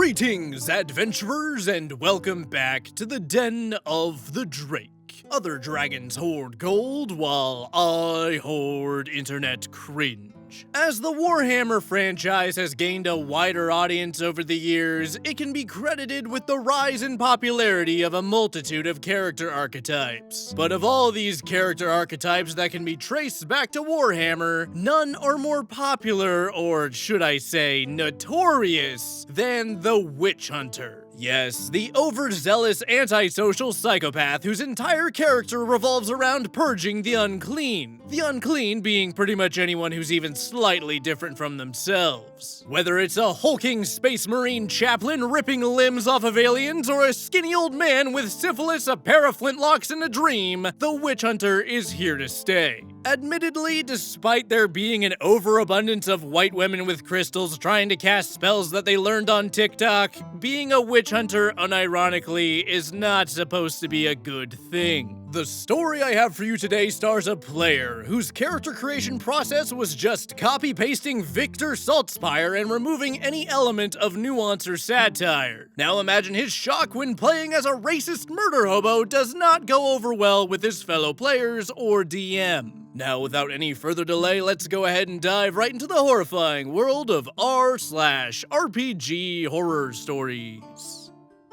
Greetings, adventurers, and welcome back to the Den of the Drake. Other dragons hoard gold, while I hoard internet cringe. As the Warhammer franchise has gained a wider audience over the years, it can be credited with the rise in popularity of a multitude of character archetypes. But of all these character archetypes that can be traced back to Warhammer, none are more popular, or should I say notorious, than the Witch Hunter. Yes, the overzealous antisocial psychopath whose entire character revolves around purging the unclean. The unclean being pretty much anyone who's even slightly different from themselves. Whether it's a hulking space marine chaplain ripping limbs off of aliens, or a skinny old man with syphilis, a pair of flintlocks, and a dream, the Witch Hunter is here to stay. Admittedly, despite there being an overabundance of white women with crystals trying to cast spells that they learned on TikTok, being a witch hunter, unironically, is not supposed to be a good thing. The story I have for you today stars a player whose character creation process was just copy-pasting Victor Saltspire and removing any element of nuance or satire. Now imagine his shock when playing as a racist murder hobo does not go over well with his fellow players or DM. Now, without any further delay, let's go ahead and dive right into the horrifying world of r/RPG horror stories.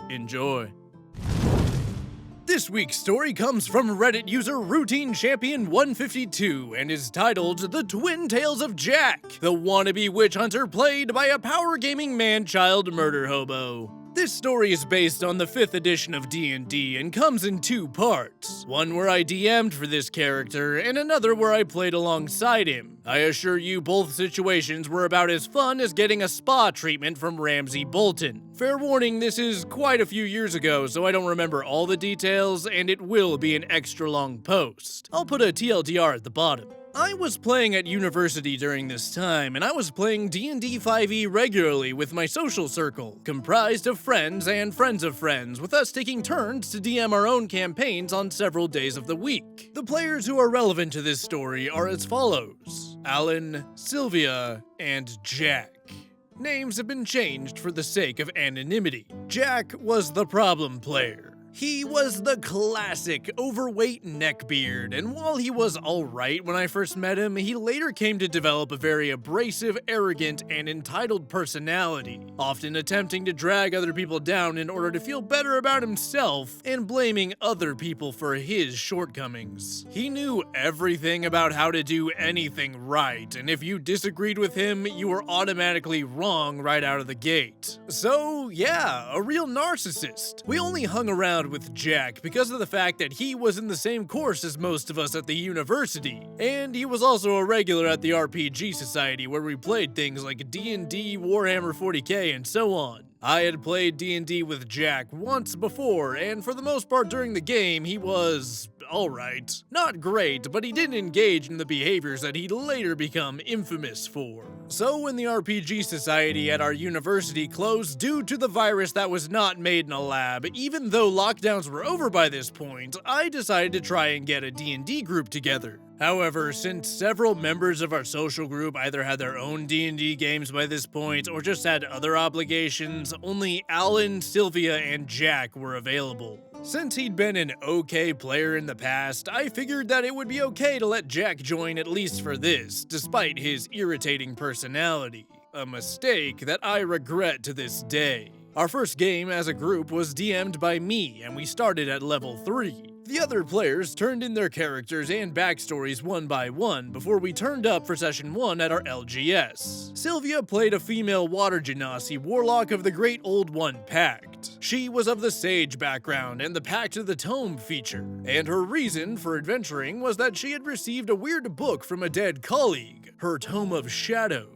Enjoy. This week's story comes from Reddit user Routine Champion 152 and is titled The Twin Tales of Jack, the wannabe witch hunter played by a power gaming man-child murder hobo. This story is based on the 5th edition of D&D and comes in 2 parts. One where I DM'd for this character, and another where I played alongside him. I assure you both situations were about as fun as getting a spa treatment from Ramsay Bolton. Fair warning, this is quite a few years ago, so I don't remember all the details, and it will be an extra long post. I'll put a TLDR at the bottom. I was playing at university during this time, and I was playing D&D 5e regularly with my social circle, comprised of friends and friends of friends, with us taking turns to DM our own campaigns on several days of the week. The players who are relevant to this story are as follows: Alan, Sylvia, and Jack. Names have been changed for the sake of anonymity. Jack was the problem player. He was the classic overweight neckbeard, and while he was alright when I first met him, he later came to develop a very abrasive, arrogant, and entitled personality, often attempting to drag other people down in order to feel better about himself and blaming other people for his shortcomings. He knew everything about how to do anything right, and if you disagreed with him, you were automatically wrong right out of the gate. So yeah, a real narcissist. We only hung around with Jack because of the fact that he was in the same course as most of us at the university, and he was also a regular at the RPG Society where we played things like D&D, Warhammer 40k, and so on. I had played D&D with Jack once before, and for the most part during the game, he was alright. Not great, but he didn't engage in the behaviors that he'd later become infamous for. So when the RPG Society at our university closed due to the virus that was not made in a lab, even though lockdowns were over by this point, I decided to try and get a D&D group together. However, since several members of our social group either had their own D&D games by this point or just had other obligations, only Alan, Sylvia, and Jack were available. Since he'd been an okay player in the past, I figured that it would be okay to let Jack join at least for this, despite his irritating personality. A mistake that I regret to this day. Our first game as a group was DM'd by me, and we started at level 3. The other players turned in their characters and backstories one by one before we turned up for session 1 at our LGS. Sylvia played a female water genasi warlock of the Great Old One Pact. She was of the Sage background and the Pact of the Tome feature, and her reason for adventuring was that she had received a weird book from a dead colleague, her Tome of Shadows,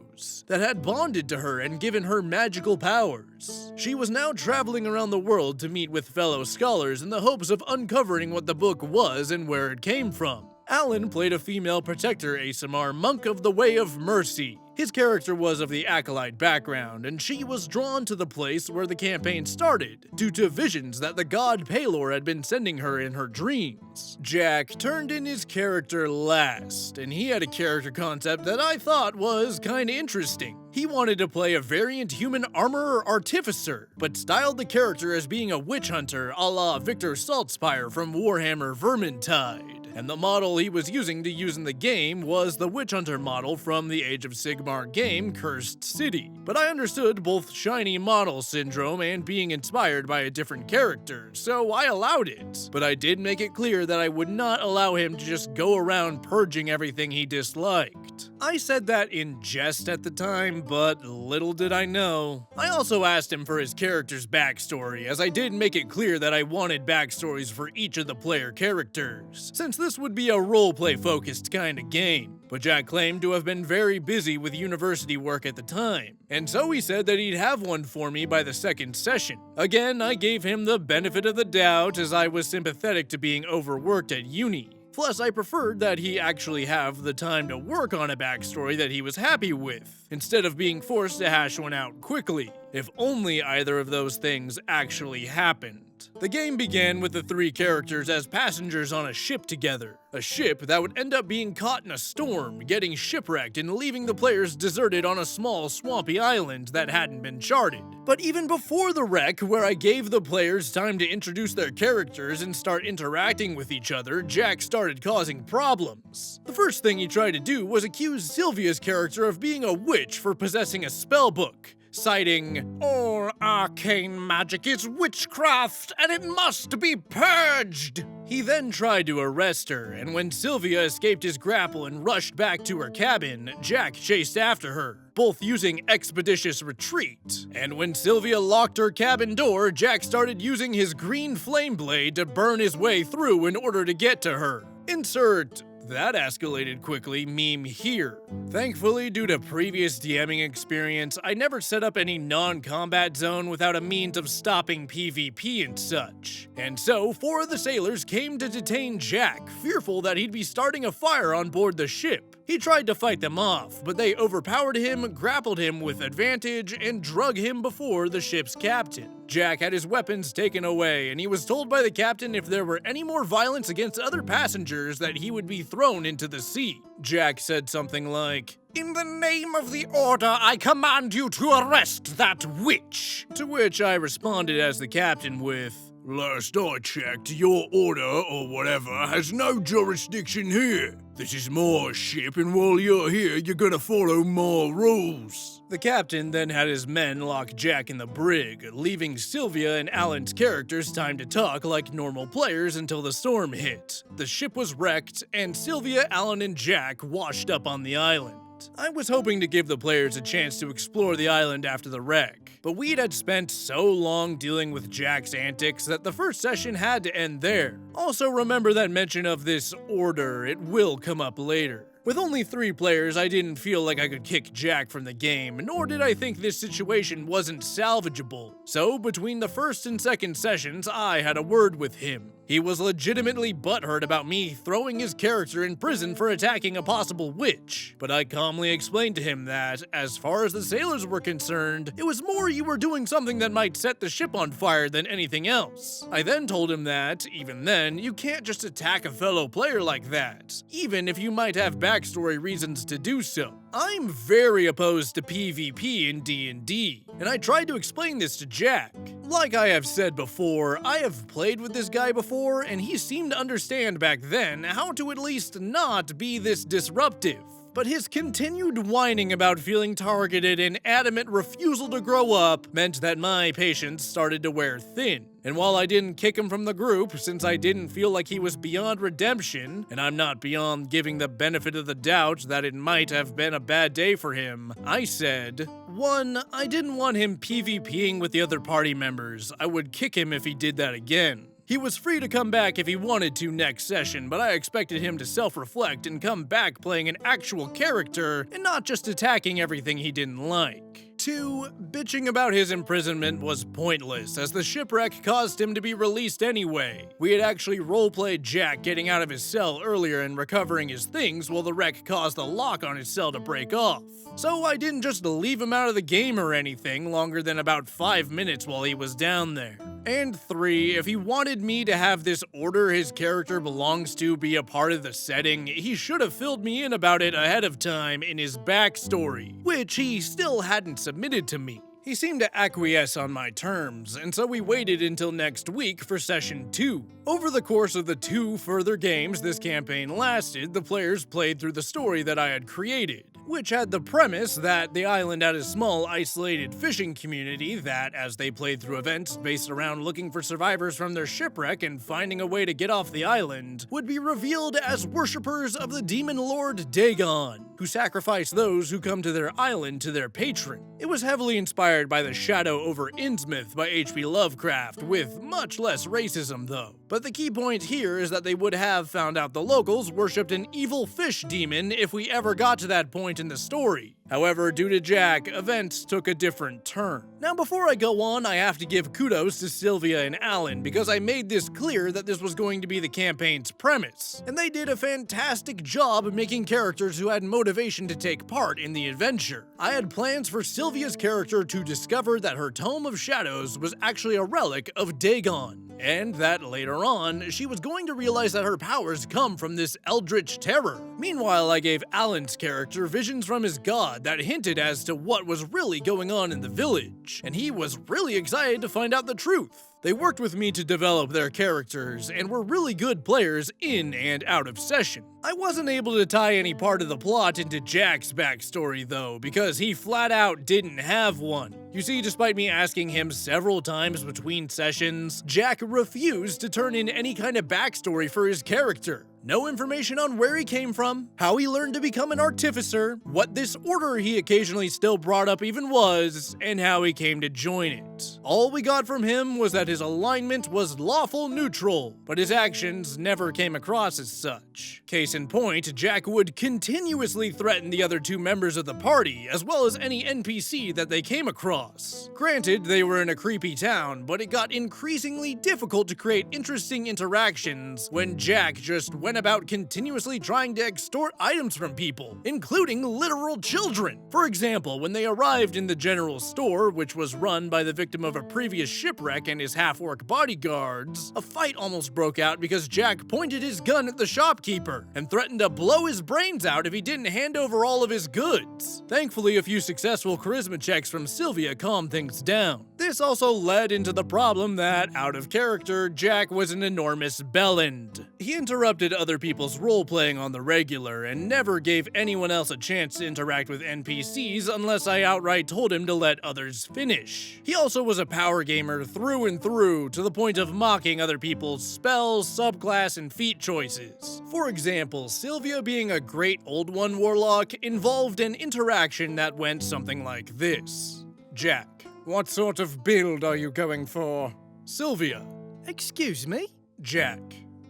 that had bonded to her and given her magical powers. She was now traveling around the world to meet with fellow scholars in the hopes of uncovering what the book was and where it came from. Alan played a female protector ASMR monk of the Way of Mercy. His character was of the acolyte background, and she was drawn to the place where the campaign started due to visions that the god Palor had been sending her in her dreams. Jack turned in his character last, and he had a character concept that I thought was kinda interesting. He wanted to play a variant human armorer artificer, but styled the character as being a witch hunter a la Victor Saltspire from Warhammer Vermintide. And the model he was using to use in the game was the Witch Hunter model from the Age of Sigmar game, Cursed City. But I understood both shiny model syndrome and being inspired by a different character, so I allowed it. But I did make it clear that I would not allow him to just go around purging everything he disliked. I said that in jest at the time, but little did I know. I also asked him for his character's backstory, as I did make it clear that I wanted backstories for each of the player characters, since this would be a roleplay focused kind of game. But Jack claimed to have been very busy with university work at the time, and so he said that he'd have one for me by the second session. Again, I gave him the benefit of the doubt, as I was sympathetic to being overworked at uni. Plus, I preferred that he actually have the time to work on a backstory that he was happy with, instead of being forced to hash one out quickly. If only either of those things actually happened. The game began with the three characters as passengers on a ship together. A ship that would end up being caught in a storm, getting shipwrecked and leaving the players deserted on a small swampy island that hadn't been charted. But even before the wreck, where I gave the players time to introduce their characters and start interacting with each other, Jack started causing problems. The first thing he tried to do was accuse Sylvia's character of being a witch for possessing a spellbook, citing, "All arcane magic is witchcraft, and it must be purged." He then tried to arrest her, and when Sylvia escaped his grapple and rushed back to her cabin, Jack chased after her, both using expeditious retreat. And when Sylvia locked her cabin door, Jack started using his green flame blade to burn his way through in order to get to her. Insert "that escalated quickly" meme here. Thankfully, due to previous DMing experience, I never set up any non-combat zone without a means of stopping PvP and such. And so, 4 of the sailors came to detain Jack, fearful that he'd be starting a fire on board the ship. He tried to fight them off, but they overpowered him, grappled him with advantage, and drug him before the ship's captain. Jack had his weapons taken away, and he was told by the captain if there were any more violence against other passengers that he would be thrown into the sea. Jack said something like, "In the name of the Order, I command you to arrest that witch!" To which I responded as the captain with, "Last I checked, your order, or whatever, has no jurisdiction here. This is my ship, and while you're here, you're gonna follow my rules." The captain then had his men lock Jack in the brig, leaving Sylvia and Alan's characters time to talk like normal players until the storm hit. The ship was wrecked, and Sylvia, Alan, and Jack washed up on the island. I was hoping to give the players a chance to explore the island after the wreck, but we had spent so long dealing with Jack's antics that the first session had to end there. Also remember that mention of this order, it will come up later. With only 3 players, I didn't feel like I could kick Jack from the game, nor did I think this situation wasn't salvageable. So, between the first and second sessions, I had a word with him. He was legitimately butthurt about me throwing his character in prison for attacking a possible witch, but I calmly explained to him that, as far as the sailors were concerned, it was more you were doing something that might set the ship on fire than anything else. I then told him that, even then, you can't just attack a fellow player like that, even if you might have backstory reasons to do so. I'm very opposed to PvP in D&D, and I tried to explain this to Jack. Like I have said before, I have played with this guy before, and he seemed to understand back then how to at least not be this disruptive. But his continued whining about feeling targeted and adamant refusal to grow up meant that my patience started to wear thin. And while I didn't kick him from the group, since I didn't feel like he was beyond redemption, and I'm not beyond giving the benefit of the doubt that it might have been a bad day for him, I said, 1, I didn't want him PvPing with the other party members. I would kick him if he did that again. He was free to come back if he wanted to next session, but I expected him to self-reflect and come back playing an actual character and not just attacking everything he didn't like. 2. Bitching about his imprisonment was pointless, as the shipwreck caused him to be released anyway. We had actually roleplayed Jack getting out of his cell earlier and recovering his things while the wreck caused the lock on his cell to break off. So I didn't just leave him out of the game or anything longer than about 5 minutes while he was down there. And 3, if he wanted me to have this order his character belongs to be a part of the setting, he should have filled me in about it ahead of time in his backstory, which he still hadn't submitted to me. He seemed to acquiesce on my terms, and so we waited until next week for Session 2. Over the course of the 2 further games this campaign lasted, the players played through the story that I had created, which had the premise that the island had a small, isolated fishing community that, as they played through events based around looking for survivors from their shipwreck and finding a way to get off the island, would be revealed as worshippers of the demon lord Dagon, who sacrifice those who come to their island to their patron. It was heavily inspired by The Shadow over Innsmouth by H.P. Lovecraft, with much less racism though. But the key point here is that they would have found out the locals worshipped an evil fish demon if we ever got to that point in the story. However, due to Jack, events took a different turn. Now before I go on, I have to give kudos to Sylvia and Alan because I made this clear that this was going to be the campaign's premise, and they did a fantastic job making characters who had motivation to take part in the adventure. I had plans for Sylvia's character to discover that her Tome of Shadows was actually a relic of Dagon, and that later on, she was going to realize that her powers come from this eldritch terror. Meanwhile, I gave Alan's character visions from his god that hinted as to what was really going on in the village, and he was really excited to find out the truth. They worked with me to develop their characters, and were really good players in and out of session. I wasn't able to tie any part of the plot into Jack's backstory though, because he flat out didn't have one. You see, despite me asking him several times between sessions, Jack refused to turn in any kind of backstory for his character. No information on where he came from, how he learned to become an artificer, what this order he occasionally still brought up even was, and how he came to join it. All we got from him was that his alignment was lawful neutral, but his actions never came across as such. Case in point, Jack would continuously threaten the other 2 members of the party, as well as any NPC that they came across. Granted, they were in a creepy town, but it got increasingly difficult to create interesting interactions when Jack just went about continuously trying to extort items from people, including literal children. For example, when they arrived in the general store, which was run by the victim of a previous shipwreck and his half-orc bodyguards, a fight almost broke out because Jack pointed his gun at the shopkeeper and threatened to blow his brains out if he didn't hand over all of his goods. Thankfully, a few successful charisma checks from Sylvia calmed things down. This also led into the problem that, out of character, Jack was an enormous bellend. He interrupted other people's role-playing on the regular and never gave anyone else a chance to interact with NPCs unless I outright told him to let others finish. He also was a power gamer through and through, to the point of mocking other people's spells, subclass, and feat choices. For example, Sylvia being a Great Old One warlock involved an interaction that went something like this. Jack: what sort of build are you going for? Sylvia: excuse me? Jack: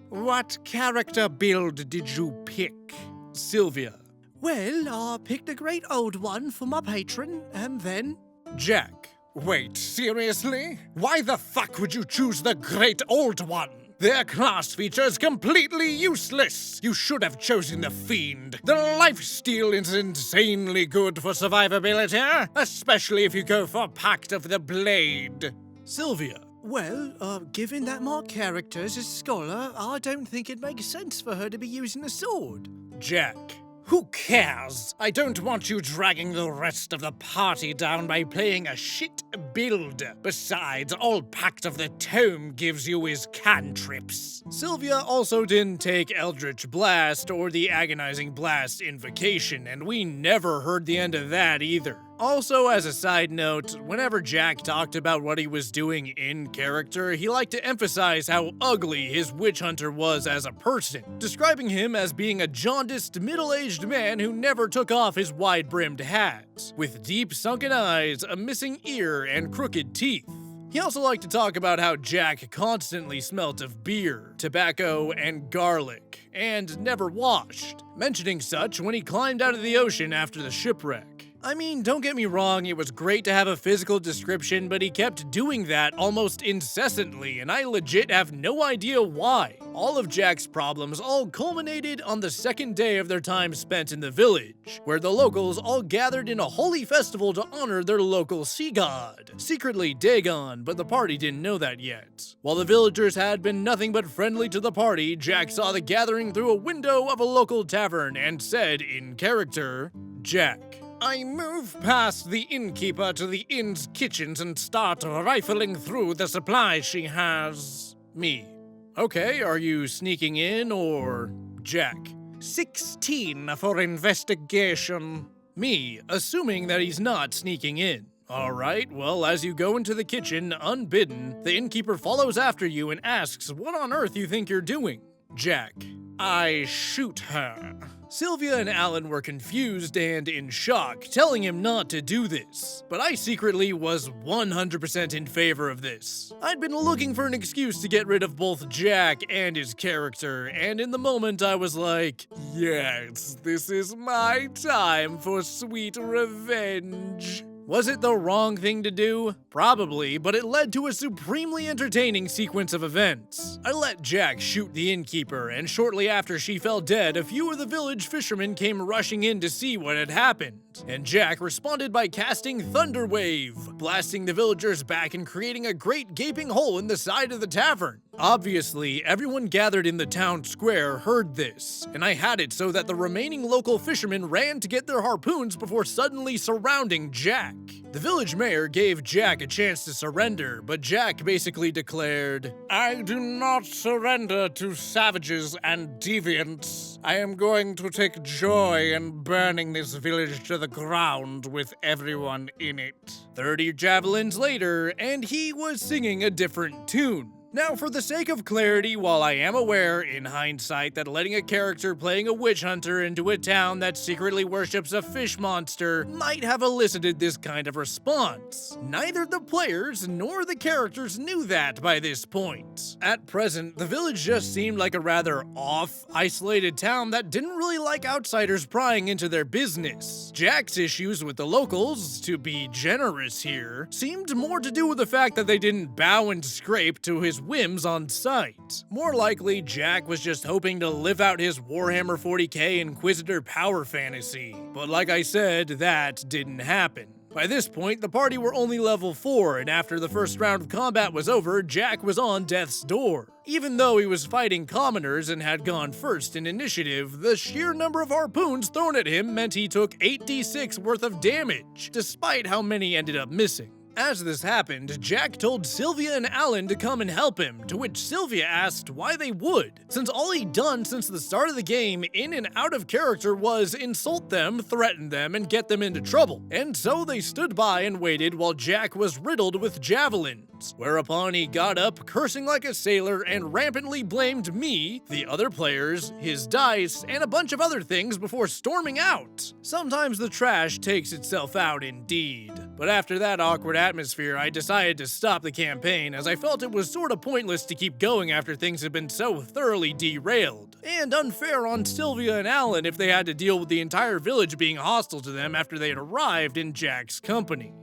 what character build did you pick? Sylvia: well, I picked a Great Old One for my patron, and then... Jack: wait, seriously? Why the fuck would you choose the Great Old One? Their class feature's completely useless. You should have chosen the Fiend. The lifesteal is insanely good for survivability, especially if you go for Pact of the Blade. Sylvia: well, given that my character's a scholar, I don't think it makes sense for her to be using a sword. Jack: who cares? I don't want you dragging the rest of the party down by playing a shit build. Besides, all Pact of the Tome gives you is cantrips. Sylvia also didn't take Eldritch Blast or the Agonizing Blast Invocation, and we never heard the end of that either. Also, as a side note, whenever Jack talked about what he was doing in character, he liked to emphasize how ugly his witch hunter was as a person, describing him as being a jaundiced, middle-aged man who never took off his wide-brimmed hat, with deep sunken eyes, a missing ear, and crooked teeth. He also liked to talk about how Jack constantly smelt of beer, tobacco, and garlic, and never washed, mentioning such when he climbed out of the ocean after the shipwreck. I mean, don't get me wrong, it was great to have a physical description, but he kept doing that almost incessantly, and I legit have no idea why. All of Jack's problems all culminated on the second day of their time spent in the village, where the locals all gathered in a holy festival to honor their local sea god, secretly Dagon, but the party didn't know that yet. While the villagers had been nothing but friendly to the party, Jack saw the gathering through a window of a local tavern and said in character, "Jack, I move past the innkeeper to the inn's kitchens and start rifling through the supplies she has." Me. Okay, are you sneaking in or... Jack. 16 for investigation. Me, assuming that he's not sneaking in. Alright, well, as you go into the kitchen, unbidden, the innkeeper follows after you and asks what on earth you think you're doing. Jack. I shoot her. Sylvia and Alan were confused and in shock, telling him not to do this. But I secretly was 100% in favor of this. I'd been looking for an excuse to get rid of both Jack and his character, and in the moment I was like, yes, this is my time for sweet revenge. Was it the wrong thing to do? Probably, but it led to a supremely entertaining sequence of events. I let Jack shoot the innkeeper, and shortly after she fell dead, a few of the village fishermen came rushing in to see what had happened. And Jack responded by casting Thunder Wave, blasting the villagers back and creating a great gaping hole in the side of the tavern. Obviously, everyone gathered in the town square heard this, and I had it so that the remaining local fishermen ran to get their harpoons before suddenly surrounding Jack. The village mayor gave Jack a chance to surrender, but Jack basically declared, I do not surrender to savages and deviants. I am going to take joy in burning this village to the ground with everyone in it. 30 javelins later, and he was singing a different tune. Now, for the sake of clarity, while I am aware, in hindsight, that letting a character playing a witch hunter into a town that secretly worships a fish monster might have elicited this kind of response, neither the players nor the characters knew that by this point. At present, the village just seemed like a rather off, isolated town that didn't really like outsiders prying into their business. Jack's issues with the locals, to be generous here, seemed more to do with the fact that they didn't bow and scrape to his whims on sight. More likely, Jack was just hoping to live out his Warhammer 40k Inquisitor power fantasy. But like I said, that didn't happen. By this point, the party were only level 4, and after the first round of combat was over, Jack was on death's door. Even though he was fighting commoners and had gone first in initiative, the sheer number of harpoons thrown at him meant he took 8d6 worth of damage, despite how many ended up missing. As this happened, Jack told Sylvia and Alan to come and help him, to which Sylvia asked why they would, since all he'd done since the start of the game in and out of character was insult them, threaten them, and get them into trouble. And so they stood by and waited while Jack was riddled with javelins, whereupon he got up, cursing like a sailor, and rampantly blamed me, the other players, his dice, and a bunch of other things before storming out. Sometimes the trash takes itself out indeed. But after that awkward atmosphere, I decided to stop the campaign, as I felt it was sorta pointless to keep going after things had been so thoroughly derailed, and unfair on Sylvia and Alan if they had to deal with the entire village being hostile to them after they had arrived in Jack's company.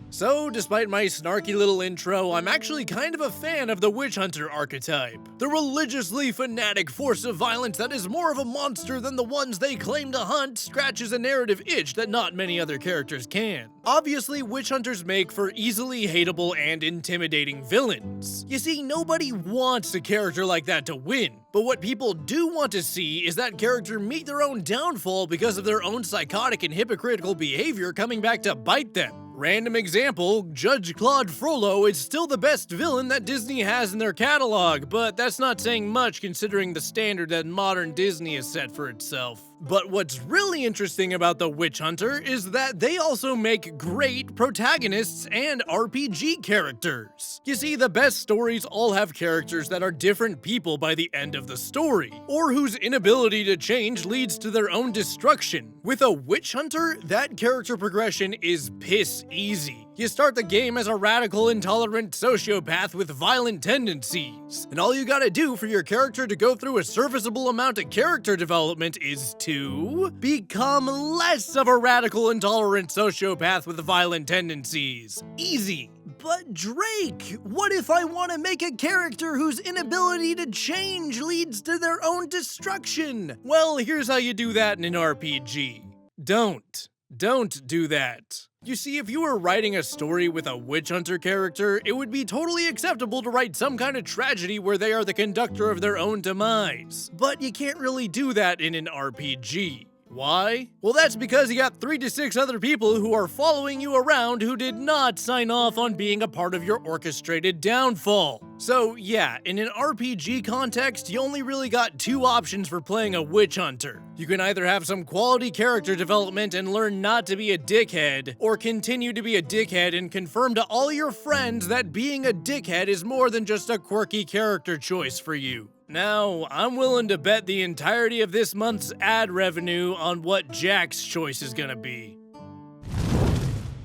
So, despite my snarky little intro, I'm actually kind of a fan of the witch hunter archetype. The religiously fanatic force of violence that is more of a monster than the ones they claim to hunt scratches a narrative itch that not many other characters can. Obviously, witch hunters make for easily hateable and intimidating villains. You see, nobody wants a character like that to win. But what people do want to see is that character meet their own downfall because of their own psychotic and hypocritical behavior coming back to bite them. Random example, Judge Claude Frollo is still the best villain that Disney has in their catalog, but that's not saying much considering the standard that modern Disney has set for itself. But what's really interesting about the Witch Hunter is that they also make great protagonists and RPG characters. You see, the best stories all have characters that are different people by the end of the story, or whose inability to change leads to their own destruction. With a Witch Hunter, that character progression is piss easy. You start the game as a radical, intolerant sociopath with violent tendencies, and all you gotta do for your character to go through a serviceable amount of character development is to become less of a radical, intolerant sociopath with violent tendencies. Easy. But Drake, what if I want to make a character whose inability to change leads to their own destruction? Well, here's how you do that in an RPG. Don't do that. You see, if you were writing a story with a witch hunter character, it would be totally acceptable to write some kind of tragedy where they are the conductor of their own demise. But you can't really do that in an RPG. Why? Well, that's because you got 3 to 6 other people who are following you around who did not sign off on being a part of your orchestrated downfall. So yeah, in an RPG context, you only really got 2 options for playing a witch hunter. You can either have some quality character development and learn not to be a dickhead, or continue to be a dickhead and confirm to all your friends that being a dickhead is more than just a quirky character choice for you. Now, I'm willing to bet the entirety of this month's ad revenue on what Jack's choice is gonna be.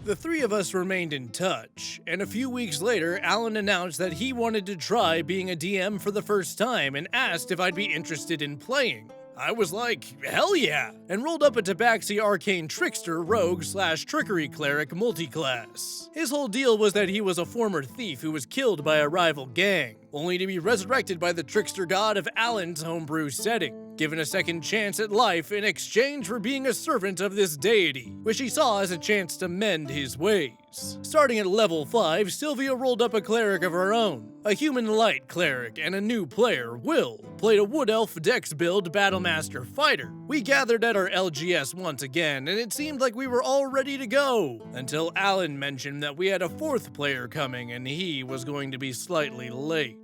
The 3 of us remained in touch, and a few weeks later, Alan announced that he wanted to try being a DM for the first time and asked if I'd be interested in playing. I was like, hell yeah, and rolled up a Tabaxi Arcane Trickster Rogue / Trickery Cleric multiclass. His whole deal was that he was a former thief who was killed by a rival gang, only to be resurrected by the trickster god of Alan's homebrew setting, given a second chance at life in exchange for being a servant of this deity, which he saw as a chance to mend his ways. Starting at level 5, Sylvia rolled up a cleric of her own, a human light cleric, and a new player, Will, played a wood elf dex build Battlemaster fighter. We gathered at our LGS once again, and it seemed like we were all ready to go, until Alan mentioned that we had a 4th player coming and he was going to be slightly late.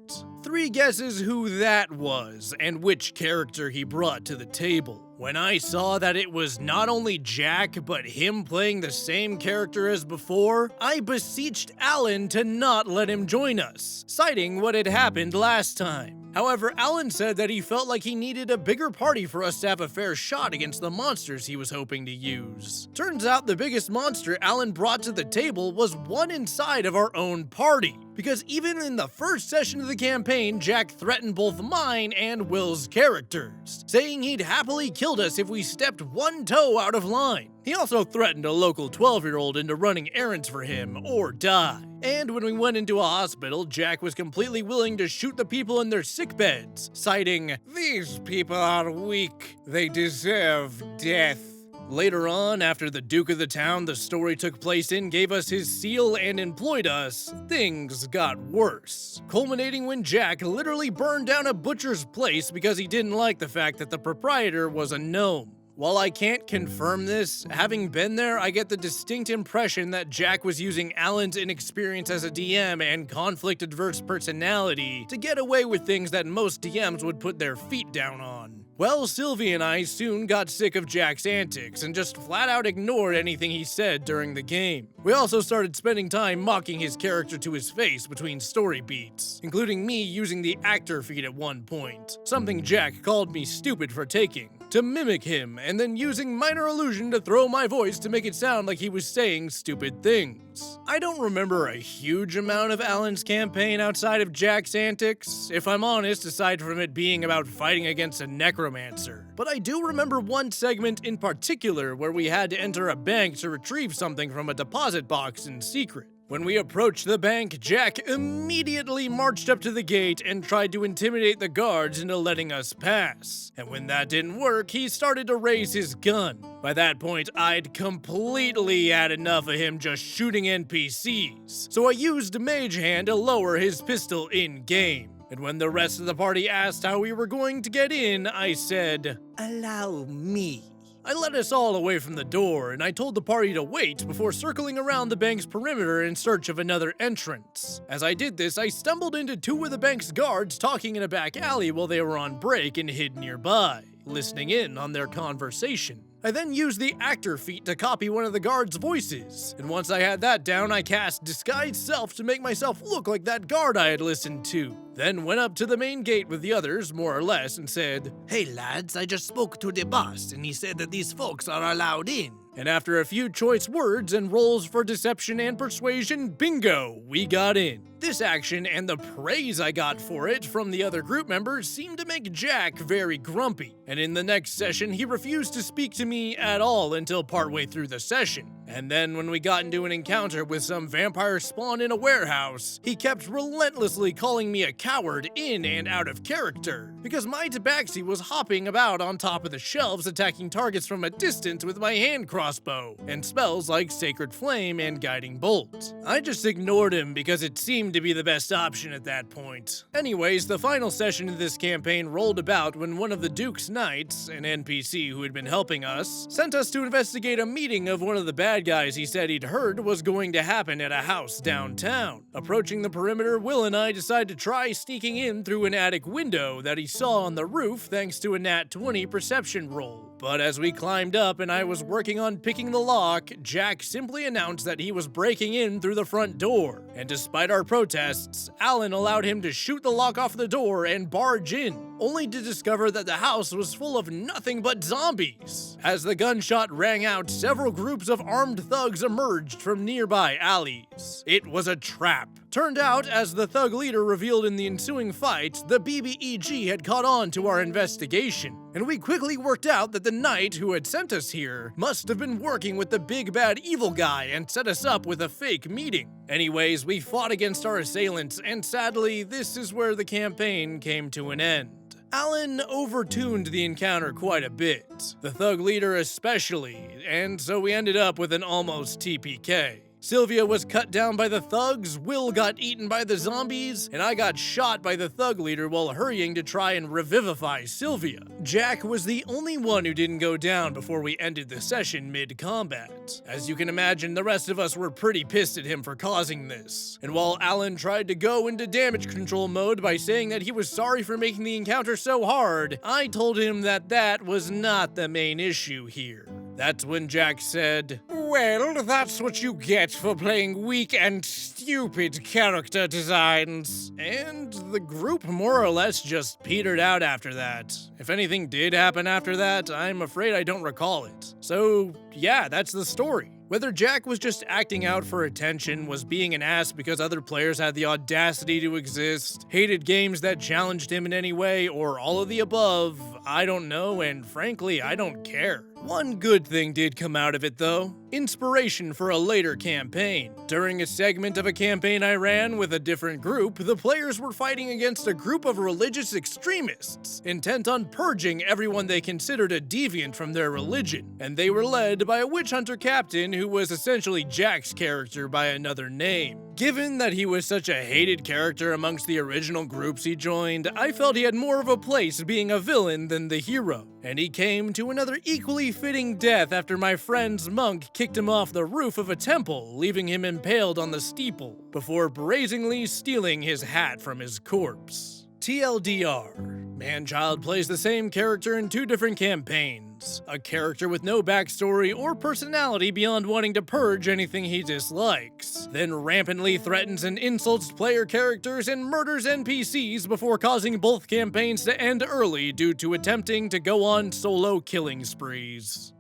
3 guesses who that was and which character he brought to the table. When I saw that it was not only Jack, but him playing the same character as before, I beseeched Alan to not let him join us, citing what had happened last time. However, Alan said that he felt like he needed a bigger party for us to have a fair shot against the monsters he was hoping to use. Turns out the biggest monster Alan brought to the table was one inside of our own party, because even in the first session of the campaign, Jack threatened both mine and Will's characters, saying he'd happily killed us if we stepped 1 toe out of line. He also threatened a local 12-year-old into running errands for him or die. And when we went into a hospital, Jack was completely willing to shoot the people in their sickbeds, citing, "These people are weak. They deserve death." Later on, after the Duke of the town the story took place in gave us his seal and employed us, things got worse, culminating when Jack literally burned down a butcher's place because he didn't like the fact that the proprietor was a gnome. While I can't confirm this, having been there, I get the distinct impression that Jack was using Alan's inexperience as a DM and conflict-adverse personality to get away with things that most DMs would put their feet down on. Well, Sylvie and I soon got sick of Jack's antics and just flat out ignored anything he said during the game. We also started spending time mocking his character to his face between story beats, including me using the actor feat at one point, something Jack called me stupid for taking, to mimic him, and then using minor illusion to throw my voice to make it sound like he was saying stupid things. I don't remember a huge amount of Alan's campaign outside of Jack's antics, if I'm honest, aside from it being about fighting against a necromancer. But I do remember one segment in particular where we had to enter a bank to retrieve something from a deposit box in secret. When we approached the bank, Jack immediately marched up to the gate and tried to intimidate the guards into letting us pass. And when that didn't work, he started to raise his gun. By that point, I'd completely had enough of him just shooting NPCs, so I used Mage Hand to lower his pistol in-game. And when the rest of the party asked how we were going to get in, I said, "Allow me." I led us all away from the door, and I told the party to wait before circling around the bank's perimeter in search of another entrance. As I did this, I stumbled into 2 of the bank's guards talking in a back alley while they were on break and hid nearby, listening in on their conversation. I then used the actor feat to copy one of the guards' voices, and once I had that down, I cast Disguise Self to make myself look like that guard I had listened to. Then went up to the main gate with the others, more or less, and said, "Hey lads, I just spoke to the boss, and he said that these folks are allowed in." And after a few choice words and rolls for deception and persuasion, bingo, we got in. This action and the praise I got for it from the other group members seemed to make Jack very grumpy, and in the next session he refused to speak to me at all until partway through the session. And then when we got into an encounter with some vampire spawn in a warehouse, he kept relentlessly calling me a coward in and out of character, because my tabaxi was hopping about on top of the shelves attacking targets from a distance with my hand crossbow, and spells like Sacred Flame and Guiding Bolt. I just ignored him because it seemed to be the best option at that point. Anyways, the final session of this campaign rolled about when one of the Duke's Knights, an NPC who had been helping us, sent us to investigate a meeting of one of the bad guys he said he'd heard was going to happen at a house downtown. Approaching the perimeter, Will and I decided to try sneaking in through an attic window that he saw on the roof thanks to a nat 20 perception roll. But as we climbed up and I was working on picking the lock, Jack simply announced that he was breaking in through the front door. And despite our protests, Alan allowed him to shoot the lock off the door and barge in, only to discover that the house was full of nothing but zombies. As the gunshot rang out, several groups of armed thugs emerged from nearby alleys. It was a trap. Turned out, as the thug leader revealed in the ensuing fight, the BBEG had caught on to our investigation, and we quickly worked out that the knight who had sent us here must have been working with the big bad evil guy and set us up with a fake meeting. Anyways, we fought against our assailants, and sadly, this is where the campaign came to an end. Alan overtuned the encounter quite a bit, the thug leader especially, and so we ended up with an almost TPK. Sylvia was cut down by the thugs, Will got eaten by the zombies, and I got shot by the thug leader while hurrying to try and revivify Sylvia. Jack was the only one who didn't go down before we ended the session mid-combat. As you can imagine, the rest of us were pretty pissed at him for causing this. And while Alan tried to go into damage control mode by saying that he was sorry for making the encounter so hard, I told him that that was not the main issue here. That's when Jack said, "Well, that's what you get for playing weak and stupid character designs." And the group more or less just petered out after that. If anything did happen after that, I'm afraid I don't recall it. So, yeah, that's the story. Whether Jack was just acting out for attention, was being an ass because other players had the audacity to exist, hated games that challenged him in any way, or all of the above, I don't know, and frankly, I don't care. One good thing did come out of it though. Inspiration for a later campaign. During a segment of a campaign I ran with a different group, the players were fighting against a group of religious extremists, intent on purging everyone they considered a deviant from their religion, and they were led by a witch hunter captain who was essentially Jack's character by another name. Given that he was such a hated character amongst the original groups he joined, I felt he had more of a place being a villain than the hero, and he came to another equally fitting death after my friend's monk kicked him off the roof of a temple, leaving him impaled on the steeple, before brazenly stealing his hat from his corpse. TLDR, Manchild plays the same character in two different campaigns, a character with no backstory or personality beyond wanting to purge anything he dislikes, then rampantly threatens and insults player characters and murders NPCs before causing both campaigns to end early due to attempting to go on solo killing sprees.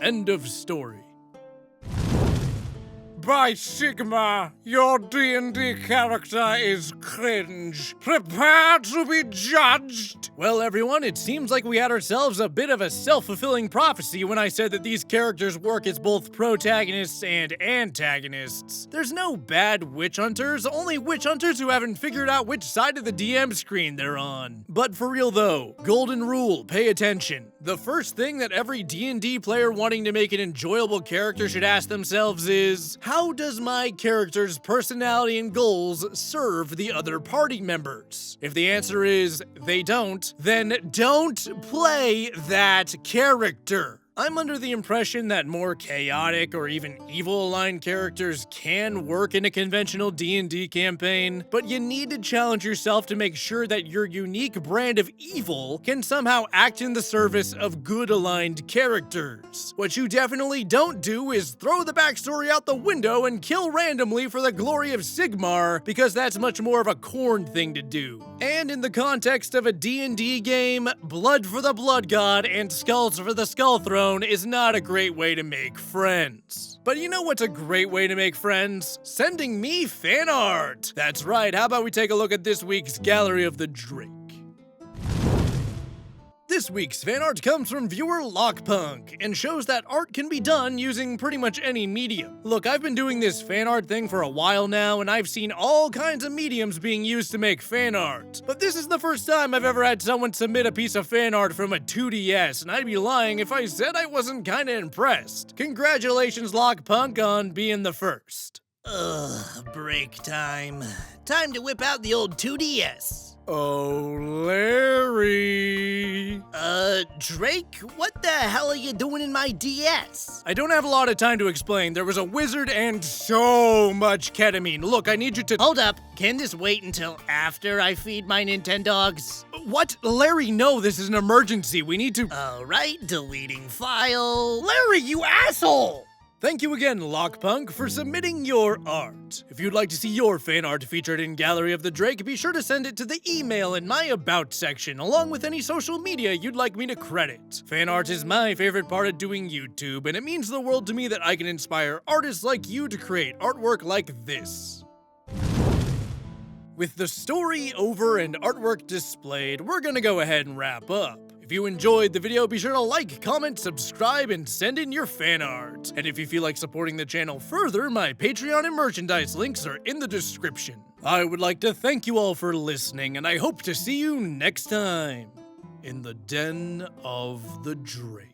End of story. By Sigma, your D&D character is cringe. Prepare to be judged! Well, everyone, it seems like we had ourselves a bit of a self-fulfilling prophecy when I said that these characters work as both protagonists and antagonists. There's no bad witch hunters, only witch hunters who haven't figured out which side of the DM screen they're on. But for real though, golden rule, pay attention. The first thing that every D&D player wanting to make an enjoyable character should ask themselves is, how does my character's personality and goals serve the other party members? If the answer is they don't, then don't play that character. I'm under the impression that more chaotic or even evil-aligned characters can work in a conventional D&D campaign, but you need to challenge yourself to make sure that your unique brand of evil can somehow act in the service of good-aligned characters. What you definitely don't do is throw the backstory out the window and kill randomly for the glory of Sigmar, because that's much more of a Khorne thing to do. And in the context of a D&D game, blood for the blood god and skulls for the skull throne alone is not a great way to make friends. But you know what's a great way to make friends? Sending me fan art! That's right, how about we take a look at this week's Gallery of the Drake? This week's fan art comes from viewer Lockpunk and shows that art can be done using pretty much any medium. Look, I've been doing this fan art thing for a while now, and I've seen all kinds of mediums being used to make fan art. But this is the first time I've ever had someone submit a piece of fan art from a 2DS, and I'd be lying if I said I wasn't kinda impressed. Congratulations, Lockpunk, on being the first. Ugh, break time. Time to whip out the old 2DS. Oh, Larry. Drake, what the hell are you doing in my DS? I don't have a lot of time to explain. There was a wizard and so much ketamine. Look, I need you to— Hold up, can this wait until after I feed my Nintendogs? What? Larry, no, this is an emergency. We need to— Alright, deleting file. Larry, you asshole! Thank you again, Lockpunk, for submitting your art. If you'd like to see your fan art featured in Gallery of the Drake, be sure to send it to the email in my About section, along with any social media you'd like me to credit. Fan art is my favorite part of doing YouTube, and it means the world to me that I can inspire artists like you to create artwork like this. With the story over and artwork displayed, we're gonna go ahead and wrap up. If you enjoyed the video, be sure to like, comment, subscribe, and send in your fan art. And if you feel like supporting the channel further, my Patreon and merchandise links are in the description. I would like to thank you all for listening, and I hope to see you next time in the Den of the Drake.